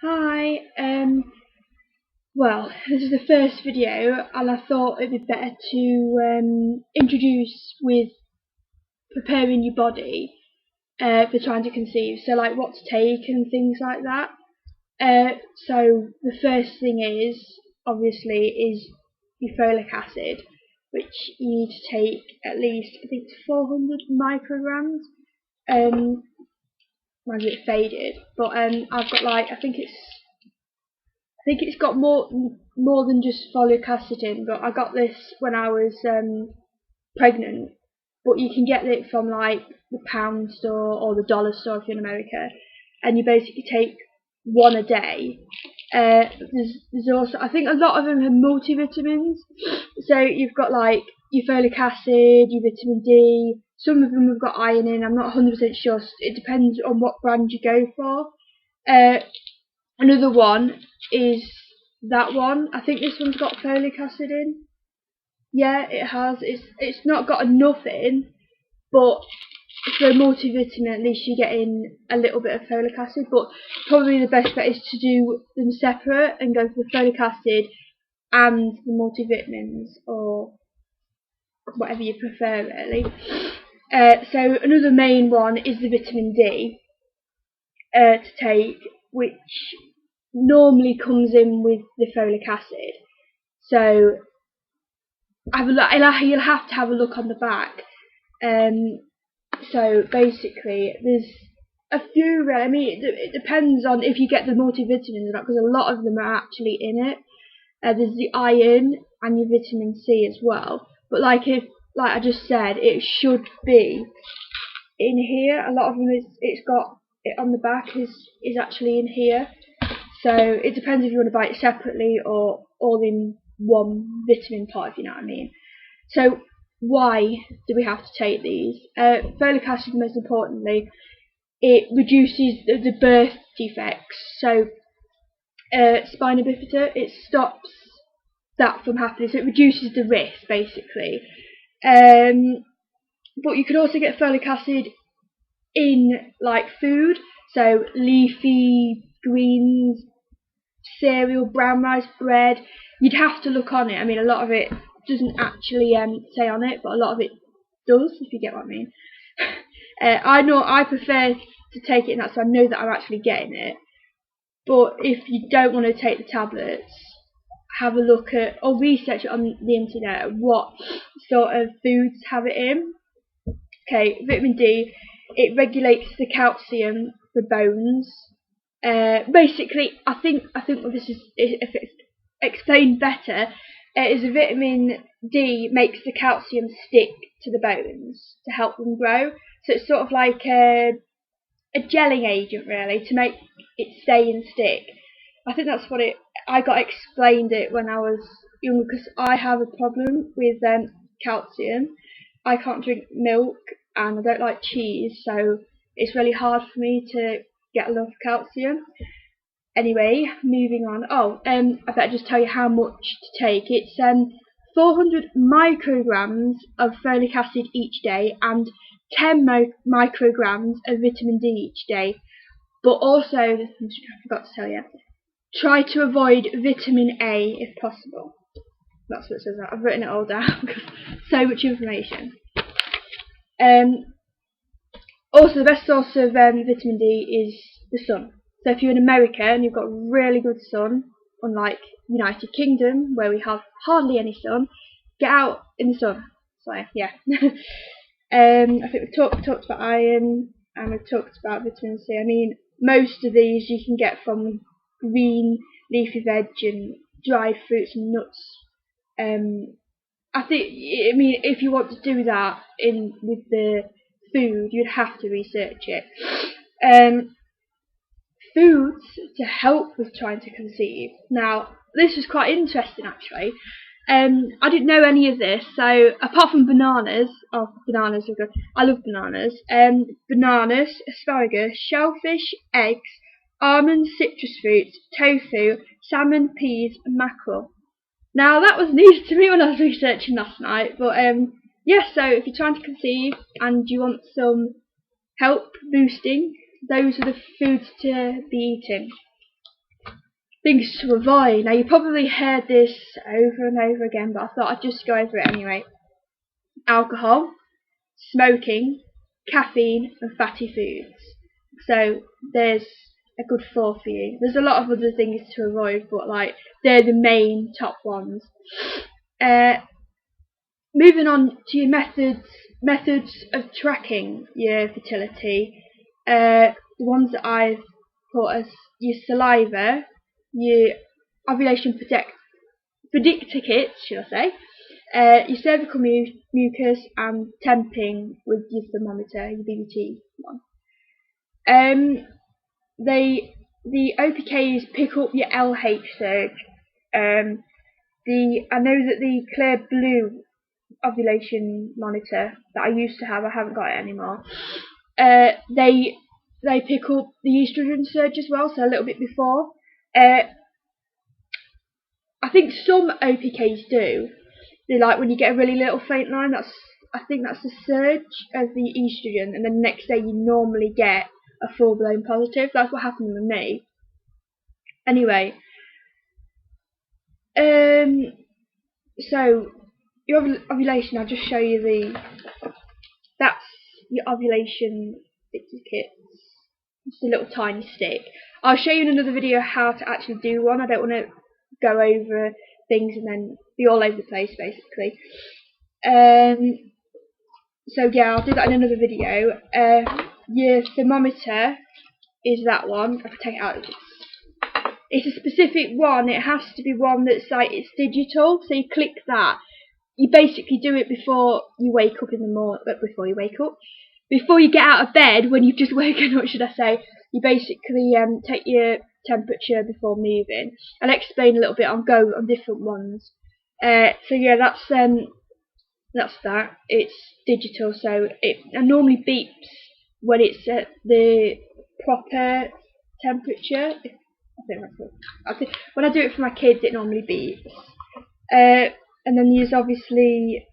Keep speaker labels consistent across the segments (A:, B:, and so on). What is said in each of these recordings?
A: Hi, well, this is the first video and I thought it'd be better to introduce with preparing your body for trying to conceive, so like what to take and things like that. So the first thing is your folic acid, which you need to take at least, I think it's 400 micrograms. Mine's a bit faded, but I've got like, I think it's got more than just folic acid in, but I got this when I was pregnant. But you can get it from like the pound store or the dollar store if you're in America, and you basically take one a day. There's also, I think a lot of them have multivitamins. So you've got like your folic acid, your vitamin D. Some of them have got iron in. I'm not 100% sure. It depends on what brand you go for. Another one is that one. I think this one's got folic acid in. Yeah, it has. It's not got enough in, but for a multivitamin, at least you're getting a little bit of folic acid. But probably the best bet is to do them separate and go for the folic acid and the multivitamins, or whatever you prefer, really. So another main one is the vitamin D to take, which normally comes in with the folic acid. So you'll have to have a look on the back. So basically, there's a few. I mean, it depends on if you get the multivitamins or not, because a lot of them are actually in it. There's the iron and your vitamin C as well. But like I just said, it should be in here. A lot of them it's got it on the back is actually in here. So it depends if you want to buy it separately or all in one vitamin pot, if you know what I mean. So why do we have to take these? Folic acid, most importantly, it reduces the birth defects. So spina bifida, it stops that from happening. So it reduces the risk, basically. But you can also get folic acid in like food, so leafy greens, cereal, brown rice, bread. You'd have to look on it. I mean, a lot of it doesn't actually say on it, but a lot of it does, if you get what I mean. I know I prefer to take it, and that's so I know that I'm actually getting it. But if you don't want to take the tablets, have a look at or research it on the internet what sort of foods have it in. Okay, vitamin D, it regulates the calcium for bones. Basically, I think what this is, if it's explained better, is a vitamin D makes the calcium stick to the bones to help them grow. So it's sort of like a gelling agent, really, to make it stay and stick. I think that's what I got explained it when I was young, because I have a problem with calcium. I can't drink milk and I don't like cheese, so it's really hard for me to get enough calcium. Anyway, moving on. I better just tell you how much to take. It's 400 micrograms of folic acid each day and 10 micrograms of vitamin D each day. But also, I forgot to tell you, try to avoid vitamin A if possible. That's what it says. I've written it all down because so much information. Also, the best source of vitamin D is the sun. So if you're in America and you've got really good sun, unlike United Kingdom where we have hardly any sun, get out in the sun. So yeah. I think we've talked about iron and we've talked about vitamin C. I mean, most of these you can get from green leafy veg and dried fruits and nuts. I mean, if you want to do that with the food, you'd have to research it. Foods to help with trying to conceive. Now, this was quite interesting actually. I didn't know any of this, so apart from bananas, bananas are good. I love bananas. Bananas, asparagus, shellfish, eggs, almonds, citrus fruits, tofu, salmon, peas, and mackerel. Now that was news to me when I was researching last night, but yeah, so if you're trying to conceive and you want some help boosting, those are the foods to be eating. things to avoid. Now you probably heard this over and over again, but I thought I'd just go over it anyway. Alcohol, smoking, caffeine and fatty foods. So there's a good 4 for you. There's a lot of other things to avoid, but like they're the main top ones. Moving on to your methods of tracking your fertility. The ones that I've put as your saliva, your ovulation predictor kits, should I say, your cervical mucus, and temping with your thermometer, your BBT one. The OPKs pick up your LH surge. I know that the clear blue ovulation monitor that I used to have, I haven't got it anymore. They pick up the estrogen surge as well, so a little bit before. I think some OPKs do. They like when you get a really little faint line. I think that's the surge of the estrogen, and then the next day you normally get a full blown positive. That's what happened with me. Anyway, so your ovulation. I'll just show you that's your ovulation kit. Just a little tiny stick. I'll show you in another video how to actually do one. I don't want to go over things and then be all over the place basically. So yeah, I'll do that in another video. Your thermometer is that one. I can take it out. It's a specific one. It has to be one that's like, it's digital. So you click that. You basically do it before you wake up in the morning. Before you get out of bed, when you've just woken up, should I say, you basically take your temperature before moving. I'll explain a little bit on different ones. So yeah, that's that. It's digital, so it normally beeps when it's at the proper temperature. I think when I do it for my kids, it normally beeps. And then there's obviously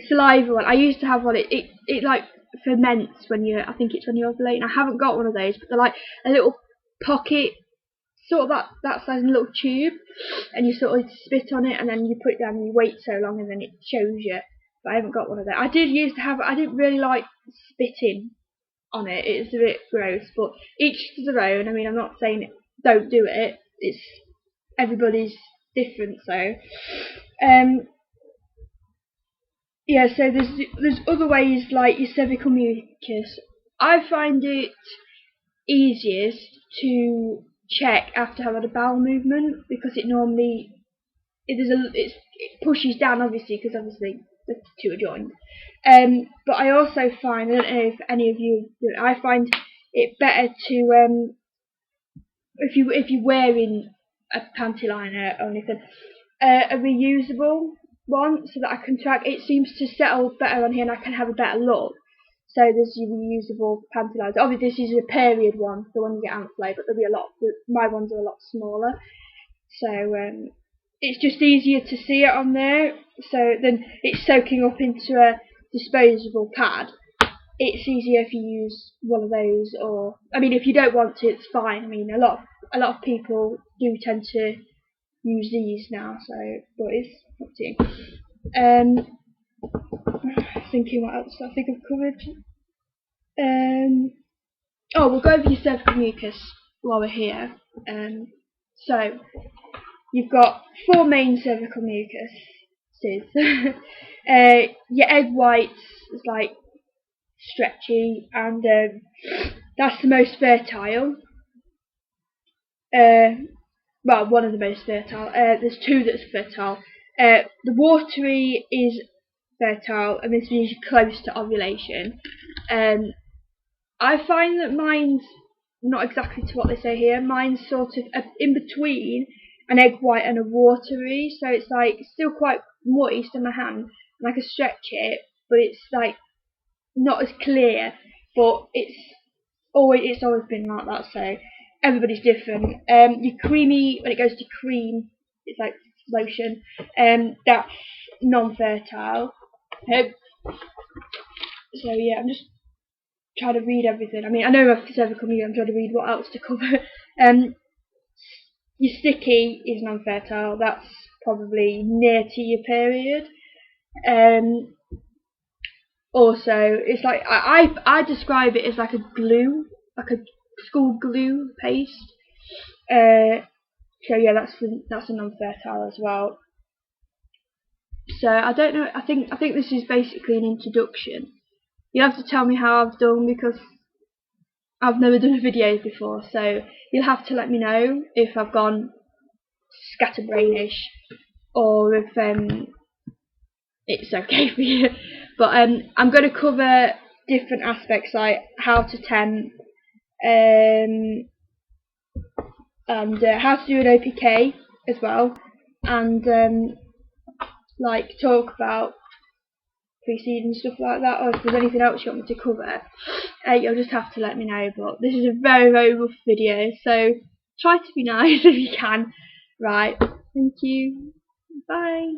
A: saliva one. I used to have one. It like ferments when I think it's when you're ovulating. I haven't got one of those, but they're like a little pocket, sort of that size, a little tube, and you sort of spit on it, and then you put it down and you wait so long, and then it shows you. But I haven't got one of those. I did used to have it. I didn't really like spitting on it. It's a bit gross, but each to their own. I mean, I'm not saying don't do it. It's everybody's different, so. Yeah, so there's other ways like your cervical mucus. I find it easiest to check after I've had a bowel movement because it normally it pushes down, obviously, because obviously the two are joined. But I also find, I don't know if any of you do it, I find it better to if you're wearing a panty liner or anything, a reusable one, so that I can track. It seems to settle better on here and I can have a better look. So there's your reusable panty liners. Obviously this is a period one, the one you get outflow, but there'll be a lot. My ones are a lot smaller, so it's just easier to see it on there. So then it's soaking up into a disposable pad. It's easier if you use one of those, or I mean, if you don't want to, it's fine. I mean, a lot of people do tend to use these now, so but it's up to you. Thinking what else I think I've covered. Oh, we'll go over your cervical mucus while we're here. So you've got 4 main cervical mucuses. Your egg whites is like stretchy, and that's the most fertile. Well, one of the most fertile. There's 2 that's fertile. The watery is fertile, and this is usually close to ovulation. I find that mine's not exactly to what they say here. Mine's sort of in between an egg white and a watery, so it's like still quite moist in my hand, and I can stretch it, but it's like not as clear. But it's always been like that. So everybody's different. Your creamy, when it goes to cream, it's like lotion. That's non-fertile. So yeah, I'm just trying to read everything. I mean, I know my cervical mucus. I'm trying to read what else to cover. Your sticky is non-fertile. That's probably near to your period. Also, it's like I describe it as like a glue, like a school glue paste. So yeah, that's a non-fertile as well. So I don't know. I think this is basically an introduction. You have to tell me how I've done because I've never done a video before. So you'll have to let me know if I've gone scatterbrainish or if it's okay for you. But I'm going to cover different aspects like how to temp, and how to do an OPK as well, and like talk about pre-seed and stuff like that, or if there's anything else you want me to cover, you'll just have to let me know. But this is a very, very rough video, so try to be nice if you can. Right, thank you, bye.